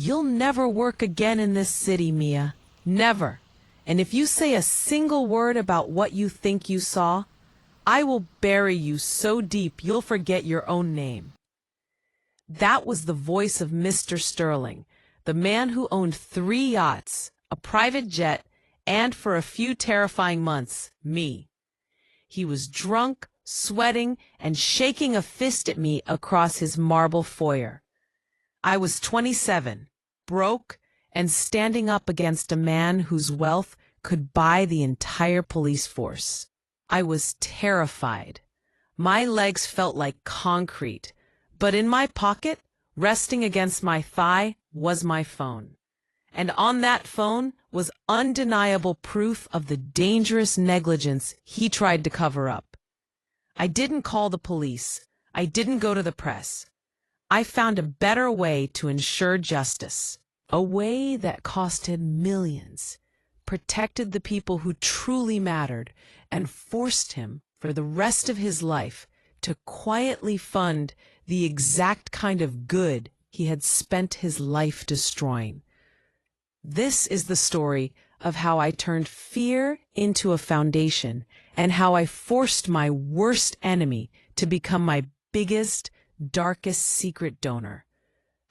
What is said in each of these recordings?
"You'll never work again in this city, Mia. Never. And if you say a single word about what you think you saw, I will bury you so deep you'll forget your own name." That was the voice of Mr. Sterling, the man who owned 3 yachts, a private jet, and for a few terrifying months, me. He was drunk, sweating, and shaking a fist at me across his marble foyer. I was 27, broke, and standing up against a man whose wealth could buy the entire police force. I was terrified. My legs felt like concrete, but in my pocket, resting against my thigh, was my phone. And on that phone was undeniable proof of the dangerous negligence he tried to cover up. I didn't call the police. I didn't go to the press. I found a better way to ensure justice, a way that costed millions, protected the people who truly mattered, and forced him, for the rest of his life, to quietly fund the exact kind of good he had spent his life destroying. This is the story of how I turned fear into a foundation and how I forced my worst enemy to become my biggest, darkest secret donor.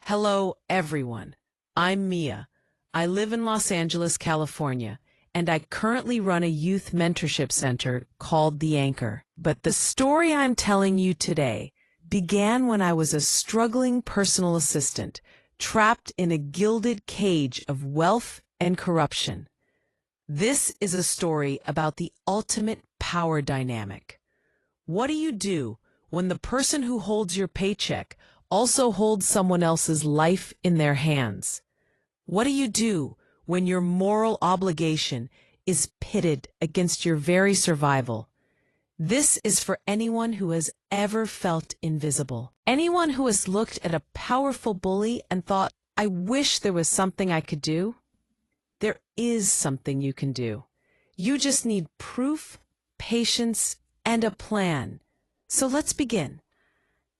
Hello, everyone. I'm Mia. I live in Los Angeles, California, and I currently run a youth mentorship center called The Anchor. But the story I'm telling you today began when I was a struggling personal assistant, trapped in a gilded cage of wealth and corruption. This is a story about the ultimate power dynamic. What do you do when the person who holds your paycheck also holds someone else's life in their hands? What do you do when your moral obligation is pitted against your very survival? This is for anyone who has ever felt invisible. Anyone who has looked at a powerful bully and thought, "I wish there was something I could do." There is something you can do. You just need proof, patience, and a plan. So let's begin.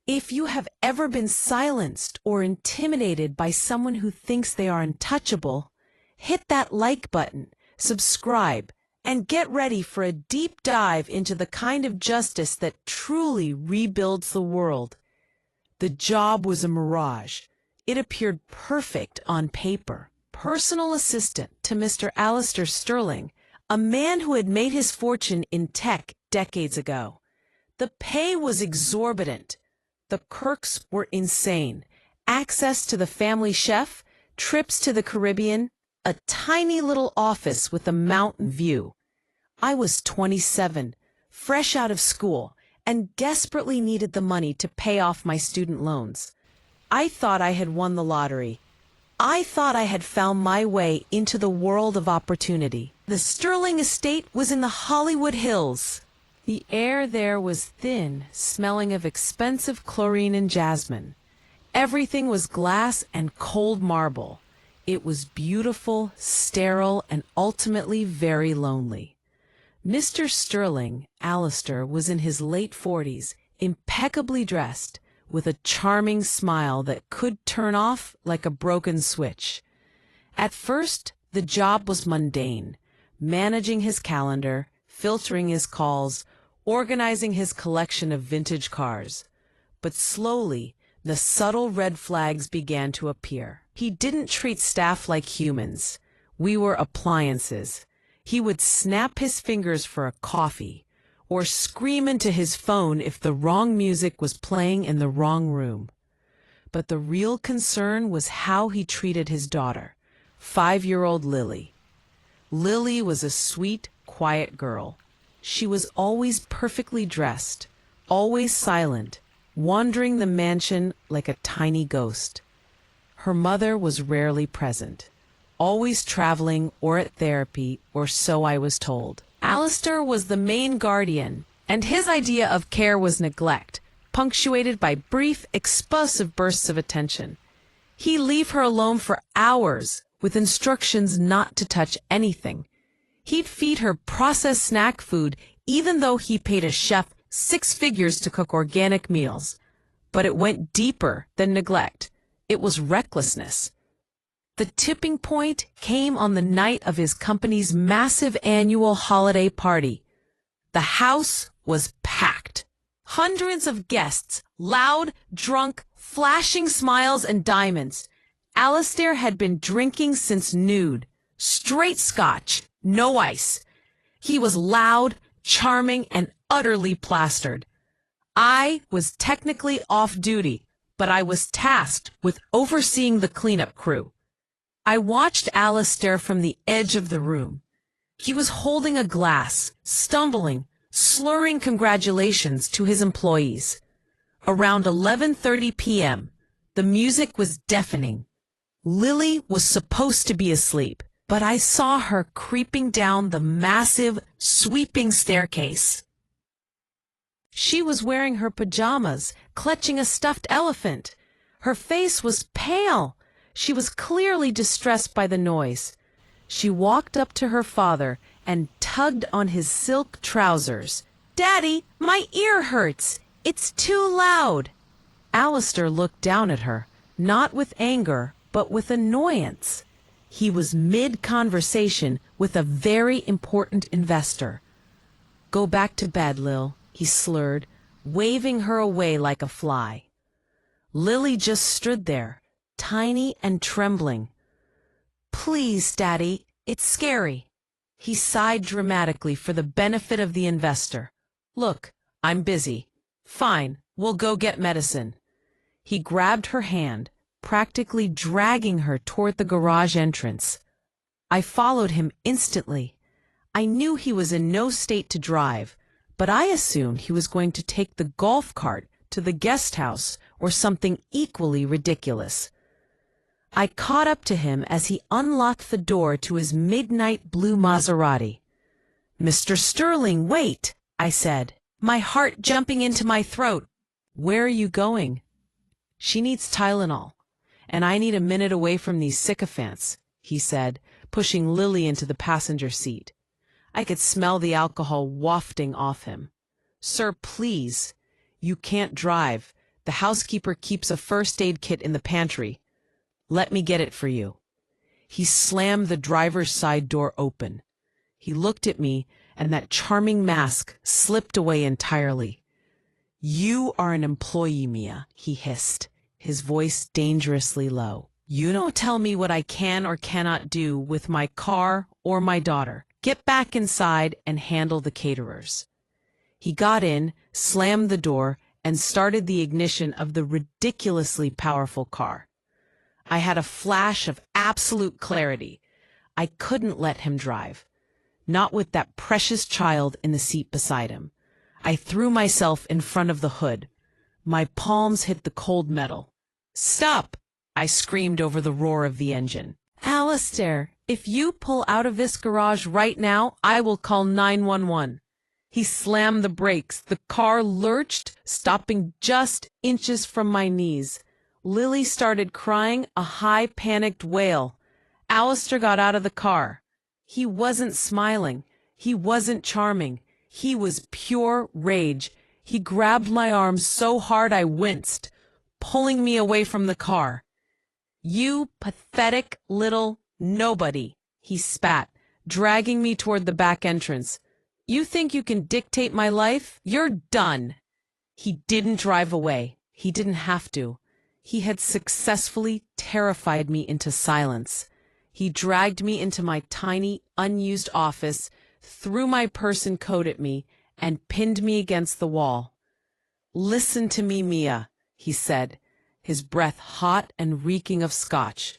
If you have ever been silenced or intimidated by someone who thinks they are untouchable, hit that like button, subscribe, and get ready for a deep dive into the kind of justice that truly rebuilds the world. The job was a mirage. It appeared perfect on paper. Personal assistant to Mr. Alistair Sterling, a man who had made his fortune in tech decades ago. The pay was exorbitant. The perks were insane. Access to the family chef, trips to the Caribbean, a tiny little office with a mountain view. I was 27, fresh out of school, and desperately needed the money to pay off my student loans. I thought I had won the lottery. I thought I had found my way into the world of opportunity. The Sterling estate was in the Hollywood Hills. The air there was thin, smelling of expensive chlorine and jasmine. Everything was glass and cold marble. It was beautiful, sterile, and ultimately very lonely. Mr. Sterling, Alistair, was in his late 40s, impeccably dressed, with a charming smile that could turn off like a broken switch. At first, the job was mundane, managing his calendar, filtering his calls, organizing his collection of vintage cars. But slowly, the subtle red flags began to appear. He didn't treat staff like humans. We were appliances. He would snap his fingers for a coffee, or scream into his phone if the wrong music was playing in the wrong room. But the real concern was how he treated his daughter, 5-year-old Lily. Lily was a sweet, quiet girl. She was always perfectly dressed, always silent, wandering the mansion like a tiny ghost. Her mother was rarely present, always traveling or at therapy, or so I was told. Alistair was the main guardian, and his idea of care was neglect, punctuated by brief, explosive bursts of attention. He'd leave her alone for hours, with instructions not to touch anything. He'd feed her processed snack food, even though he paid a chef 6 figures to cook organic meals. But it went deeper than neglect. It was recklessness. The tipping point came on the night of his company's massive annual holiday party. The house was packed. Hundreds of guests, loud, drunk, flashing smiles and diamonds. Alistair had been drinking since noon. Straight scotch, no ice. He was loud, charming, and utterly plastered. I was technically off duty, but I was tasked with overseeing the cleanup crew. I watched Alistair from the edge of the room. He was holding a glass, stumbling, slurring congratulations to his employees. Around 11:30 p.m., the music was deafening. Lily was supposed to be asleep, but I saw her creeping down the massive, sweeping staircase. She was wearing her pajamas, clutching a stuffed elephant. Her face was pale. She was clearly distressed by the noise. She walked up to her father and tugged on his silk trousers. "Daddy, my ear hurts. It's too loud." Alistair looked down at her, not with anger, but with annoyance. He was mid-conversation with a very important investor. "Go back to bed, Lil," he slurred, waving her away like a fly. Lily just stood there, tiny and trembling. "Please, Daddy, it's scary." He sighed dramatically for the benefit of the investor. "Look, I'm busy." "Fine, we'll go get medicine." He grabbed her hand, practically dragging her toward the garage entrance. I followed him instantly. I knew he was in no state to drive, but I assumed he was going to take the golf cart to the guest house or something equally ridiculous. I caught up to him as he unlocked the door to his midnight blue Maserati. "Mr. Sterling, wait," I said, my heart jumping into my throat. "Where are you going?" "She needs Tylenol, and I need a minute away from these sycophants," he said, pushing Lily into the passenger seat. I could smell the alcohol wafting off him. "Sir, please. You can't drive. The housekeeper keeps a first aid kit in the pantry. Let me get it for you." He slammed the driver's side door open. He looked at me, and that charming mask slipped away entirely. "You are an employee, Mia," he hissed, his voice dangerously low. "You don't tell me what I can or cannot do with my car or my daughter. Get back inside and handle the caterers." He got in, slammed the door, and started the ignition of the ridiculously powerful car. I had a flash of absolute clarity. I couldn't let him drive. Not with that precious child in the seat beside him. I threw myself in front of the hood. My palms hit the cold metal. "Stop!" I screamed over the roar of the engine. "Alistair, if you pull out of this garage right now, I will call 911. He slammed the brakes. The car lurched, stopping just inches from my knees. Lily started crying a high, panicked wail. Alistair got out of the car. He wasn't smiling. He wasn't charming. He was pure rage. He grabbed my arm so hard I winced, pulling me away from the car. "You pathetic little nobody," he spat, dragging me toward the back entrance. "You think you can dictate my life? You're done." He didn't drive away. He didn't have to. He had successfully terrified me into silence. He dragged me into my tiny, unused office, threw my purse and coat at me, and pinned me against the wall. "Listen to me, Mia," he said, his breath hot and reeking of scotch.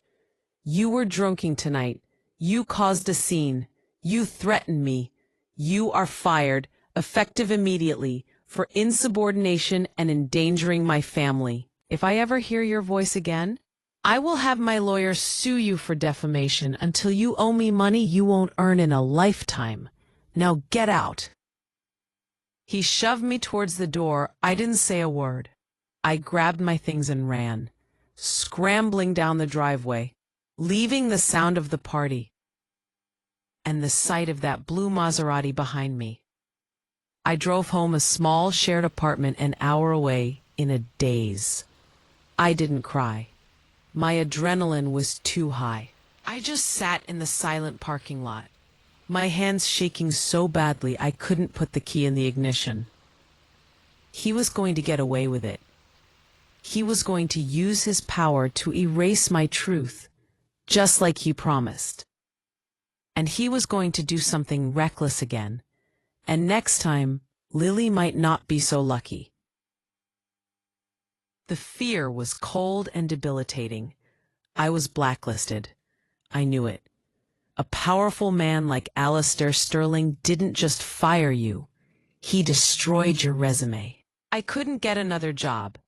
"You were drinking tonight. You caused a scene. You threatened me. You are fired, effective immediately, for insubordination and endangering my family. If I ever hear your voice again, I will have my lawyer sue you for defamation until you owe me money you won't earn in a lifetime. Now get out." He shoved me towards the door. I didn't say a word. I grabbed my things and ran, scrambling down the driveway, leaving the sound of the party and the sight of that blue Maserati behind me. I drove home, a small shared apartment an hour away, in a daze. I didn't cry. My adrenaline was too high. I just sat in the silent parking lot, my hands shaking so badly I couldn't put the key in the ignition. He was going to get away with it. He was going to use his power to erase my truth, just like he promised. And he was going to do something reckless again. And next time, Lily might not be so lucky. The fear was cold and debilitating. I was blacklisted. I knew it. A powerful man like Alistair Sterling didn't just fire you. He destroyed your resume. I couldn't get another job.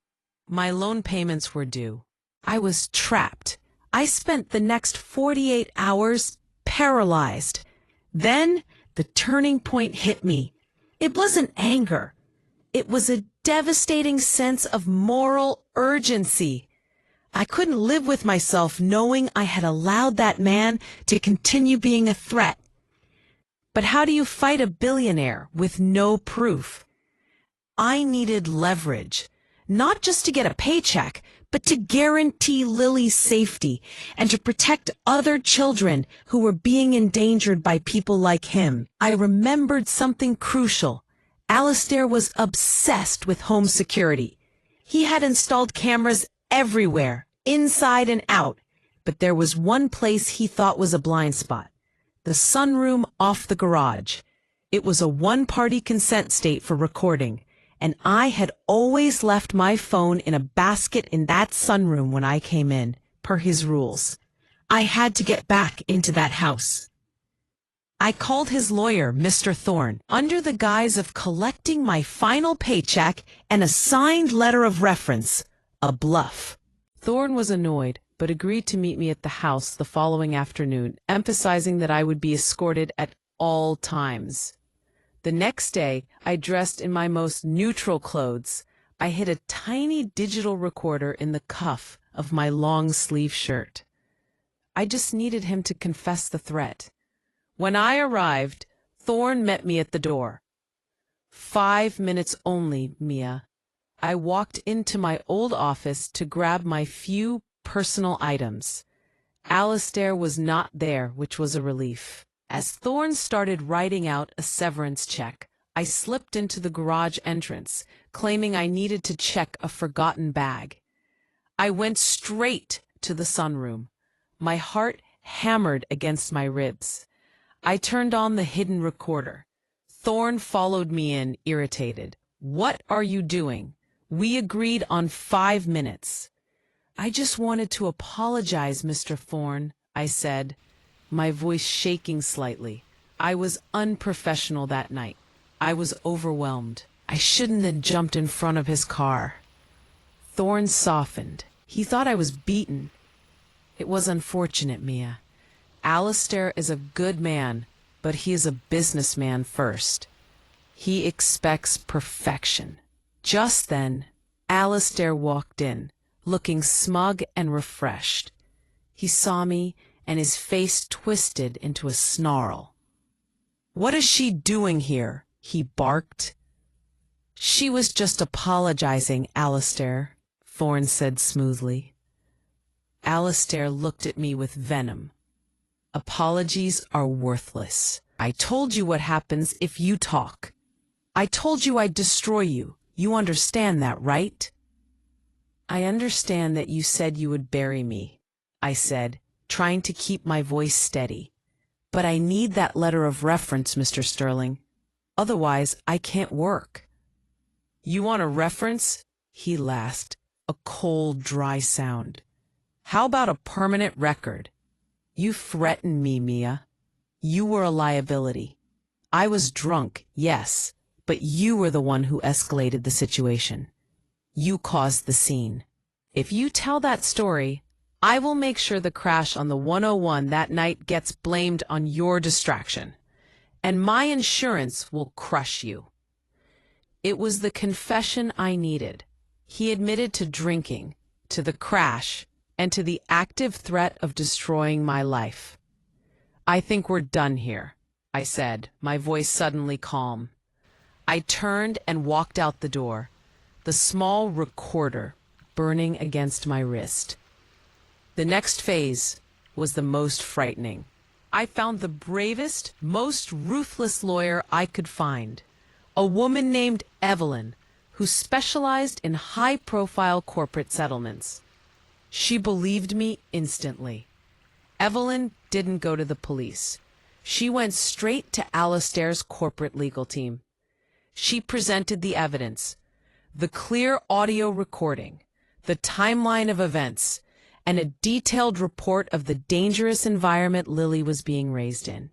My loan payments were due. I was trapped. I spent the next 48 hours paralyzed. Then the turning point hit me. It wasn't anger. It was a devastating sense of moral urgency. I couldn't live with myself knowing I had allowed that man to continue being a threat. But how do you fight a billionaire with no proof? I needed leverage, not just to get a paycheck, but to guarantee Lily's safety and to protect other children who were being endangered by people like him. I remembered something crucial. Alistair was obsessed with home security. He had installed cameras everywhere, inside and out, but there was one place he thought was a blind spot: the sunroom off the garage. It was a one-party consent state for recording, and I had always left my phone in a basket in that sunroom when I came in, per his rules. I had to get back into that house. I called his lawyer, Mr. Thorne, under the guise of collecting my final paycheck and a signed letter of reference, a bluff. Thorne was annoyed, but agreed to meet me at the house the following afternoon, emphasizing that I would be escorted at all times. The next day, I dressed in my most neutral clothes. I hid a tiny digital recorder in the cuff of my long-sleeve shirt. I just needed him to confess the threat. When I arrived, Thorne met me at the door. 5 minutes only, Mia. I walked into my old office to grab my few personal items. Alistair was not there, which was a relief. As Thorne started writing out a severance check, I slipped into the garage entrance, claiming I needed to check a forgotten bag. I went straight to the sunroom. My heart hammered against my ribs. I turned on the hidden recorder. Thorne followed me in, irritated. "What are you doing? We agreed on 5 minutes." "I just wanted to apologize, Mr. Thorne," I said, my voice shaking slightly. I was unprofessional that night. I was overwhelmed. I shouldn't have jumped in front of his car. Thorne softened. He thought I was beaten. It was unfortunate, Mia. Alistair is a good man, but he is a businessman first. He expects perfection. Just then, Alistair walked in, looking smug and refreshed. He saw me, and his face twisted into a snarl. "What is she doing here?" he barked. "She was just apologizing, Alistair," Thorne said smoothly. Alistair looked at me with venom. "Apologies are worthless. I told you what happens if you talk. I told you I'd destroy you. You understand that, right?" "I understand that you said you would bury me," I said, trying to keep my voice steady. "But I need that letter of reference, Mr. Sterling. Otherwise, I can't work." "You want a reference?" he laughed, a cold, dry sound. "How about a permanent record? You threatened me, Mia. You were a liability. I was drunk, yes, but you were the one who escalated the situation. You caused the scene. If you tell that story, I will make sure the crash on the 101 that night gets blamed on your distraction, and my insurance will crush you." It was the confession I needed. He admitted to drinking, to the crash, and to the active threat of destroying my life. "I think we're done here," I said, my voice suddenly calm. I turned and walked out the door, the small recorder burning against my wrist. The next phase was the most frightening. I found the bravest, most ruthless lawyer I could find. A woman named Evelyn, who specialized in high-profile corporate settlements. She believed me instantly. Evelyn didn't go to the police. She went straight to Alistair's corporate legal team. She presented the evidence, the clear audio recording, the timeline of events, and a detailed report of the dangerous environment Lily was being raised in,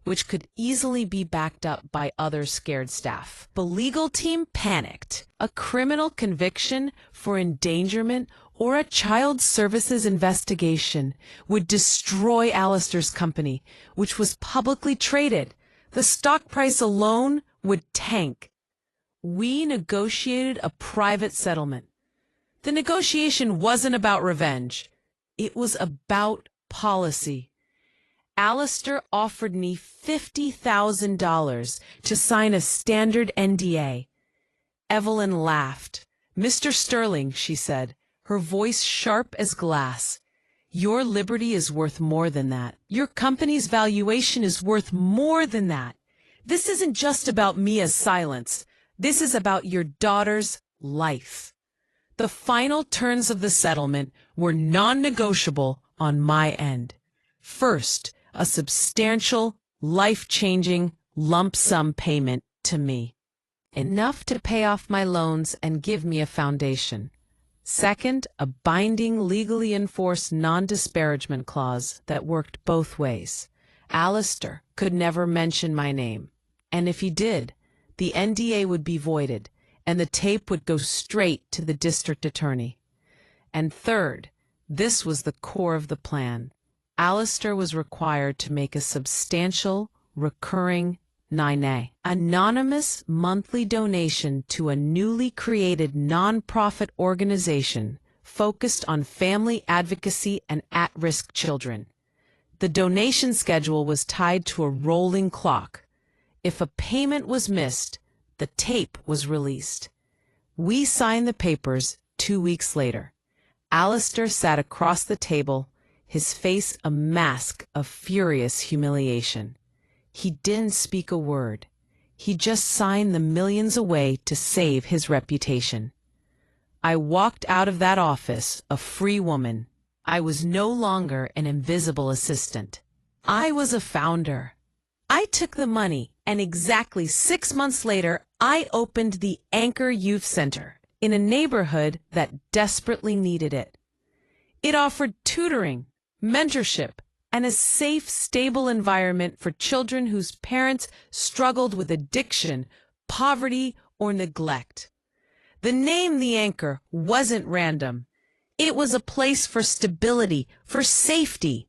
which could easily be backed up by other scared staff. The legal team panicked. A criminal conviction for endangerment or a child services investigation would destroy Alistair's company, which was publicly traded. The stock price alone would tank. We negotiated a private settlement. The negotiation wasn't about revenge. It was about policy. Alistair offered me $50,000 to sign a standard NDA. Evelyn laughed. "Mr. Sterling," she said, her voice sharp as glass, "your liberty is worth more than that. Your company's valuation is worth more than that. This isn't just about Mia's silence. This is about your daughter's life." The final terms of the settlement were non-negotiable on my end. First, a substantial, life-changing lump sum payment to me, enough to pay off my loans and give me a foundation. Second, a binding, legally enforced non-disparagement clause that worked both ways. Alistair could never mention my name, and if he did, the NDA would be voided, and the tape would go straight to the district attorney. And third, this was the core of the plan. Alistair was required to make a substantial, recurring anonymous monthly donation to a newly created nonprofit organization focused on family advocacy and at-risk children. The donation schedule was tied to a rolling clock. If a payment was missed, the tape was released. We signed the papers 2 weeks later. Alistair sat across the table, his face a mask of furious humiliation. He didn't speak a word. He just signed the millions away to save his reputation. I walked out of that office a free woman. I was no longer an invisible assistant. I was a founder. I took the money, and exactly 6 months later, I opened the Anchor Youth Center in a neighborhood that desperately needed it. It offered tutoring, mentorship, and a safe, stable environment for children whose parents struggled with addiction, poverty, or neglect. The name The Anchor wasn't random. It was a place for stability, for safety.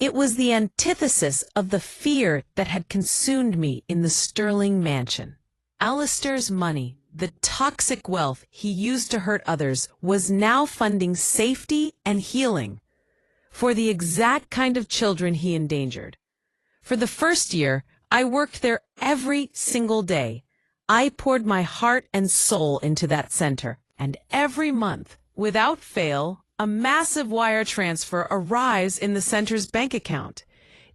It was the antithesis of the fear that had consumed me in the Sterling mansion. Alistair's money, the toxic wealth he used to hurt others, was now funding safety and healing for the exact kind of children he endangered. For the first year, I worked there every single day. I poured my heart and soul into that center, and every month, without fail, a massive wire transfer arrives in the center's bank account.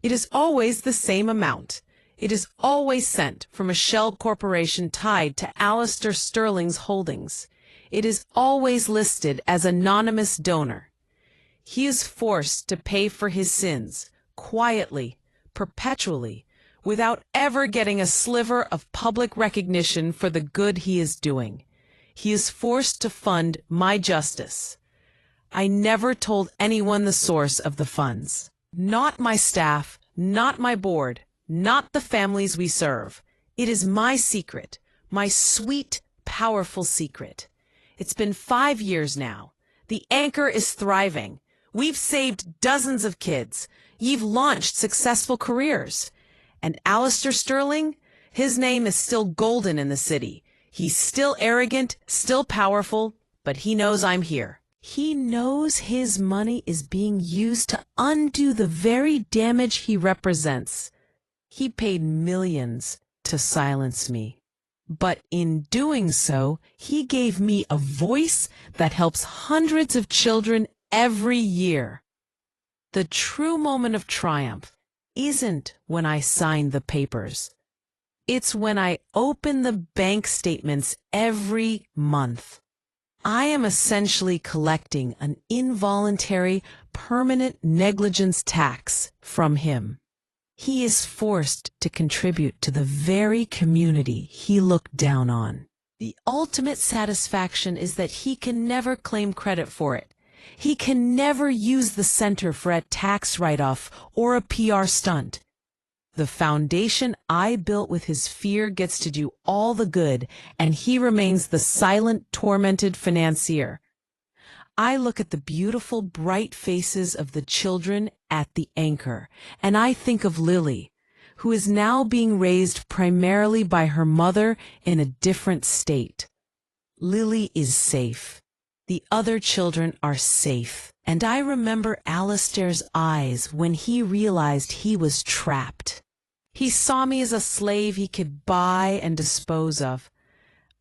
It is always the same amount. It is always sent from a shell corporation tied to Alistair Sterling's holdings. It is always listed as anonymous donor. He is forced to pay for his sins, quietly, perpetually, without ever getting a sliver of public recognition for the good he is doing. He is forced to fund my justice. I never told anyone the source of the funds. Not my staff, not my board, not the families we serve. It is my secret, my sweet, powerful secret. It's been 5 years now. The Anchor is thriving. We've saved dozens of kids. You've launched successful careers. And Alistair Sterling, his name is still golden in the city. He's still arrogant, still powerful, but he knows I'm here. He knows his money is being used to undo the very damage he represents. He paid millions to silence me. But in doing so, he gave me a voice that helps hundreds of children every year. The true moment of triumph isn't when I sign the papers. It's when I open the bank statements every month. I am essentially collecting an involuntary, permanent negligence tax from him. He is forced to contribute to the very community he looked down on. The ultimate satisfaction is that he can never claim credit for it. He can never use the center for a tax write-off or a PR stunt. The foundation I built with his fear gets to do all the good, and he remains the silent, tormented financier. I look at the beautiful, bright faces of the children at the anchor, and I think of Lily, who is now being raised primarily by her mother in a different state. Lily is safe. The other children are safe. And I remember Alistair's eyes when he realized he was trapped. He saw me as a slave he could buy and dispose of.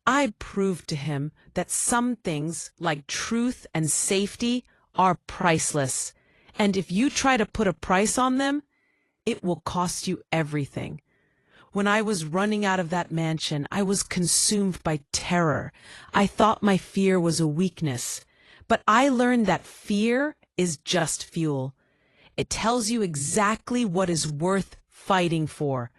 I proved to him that some things, like truth and safety, are priceless. And if you try to put a price on them, it will cost you everything. When I was running out of that mansion, I was consumed by terror. I thought my fear was a weakness. But I learned that fear is just fuel. It tells you exactly what is worth fighting for.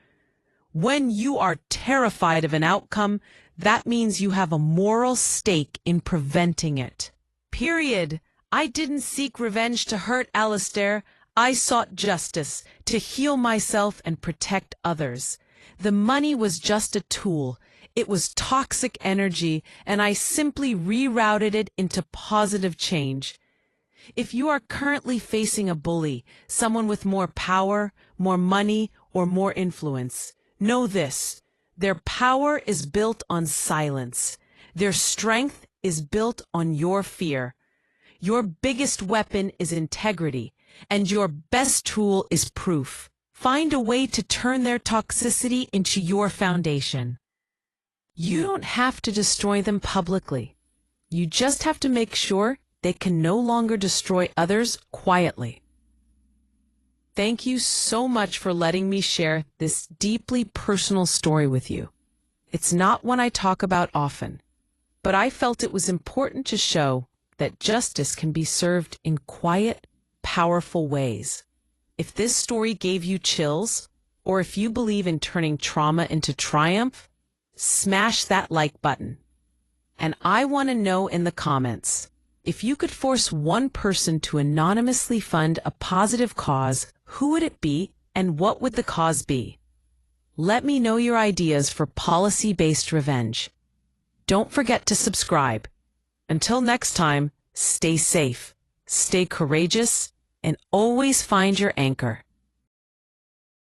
When you are terrified of an outcome, that means you have a moral stake in preventing it. Period. I didn't seek revenge to hurt Alistair. I sought justice, to heal myself and protect others. The money was just a tool. It was toxic energy, and I simply rerouted it into positive change. If you are currently facing a bully, someone with more power, more money, or more influence, know this: their power is built on silence. Their strength is built on your fear. Your biggest weapon is integrity, and your best tool is proof. Find a way to turn their toxicity into your foundation. You don't have to destroy them publicly. You just have to make sure they can no longer destroy others quietly. Thank you so much for letting me share this deeply personal story with you. It's not one I talk about often, but I felt it was important to show that justice can be served in quiet, powerful ways. If this story gave you chills, or if you believe in turning trauma into triumph, smash that like button. And I want to know in the comments, if you could force one person to anonymously fund a positive cause, who would it be and what would the cause be? Let me know your ideas for policy-based revenge. Don't forget to subscribe. Until next time, stay safe, stay courageous, and always find your anchor.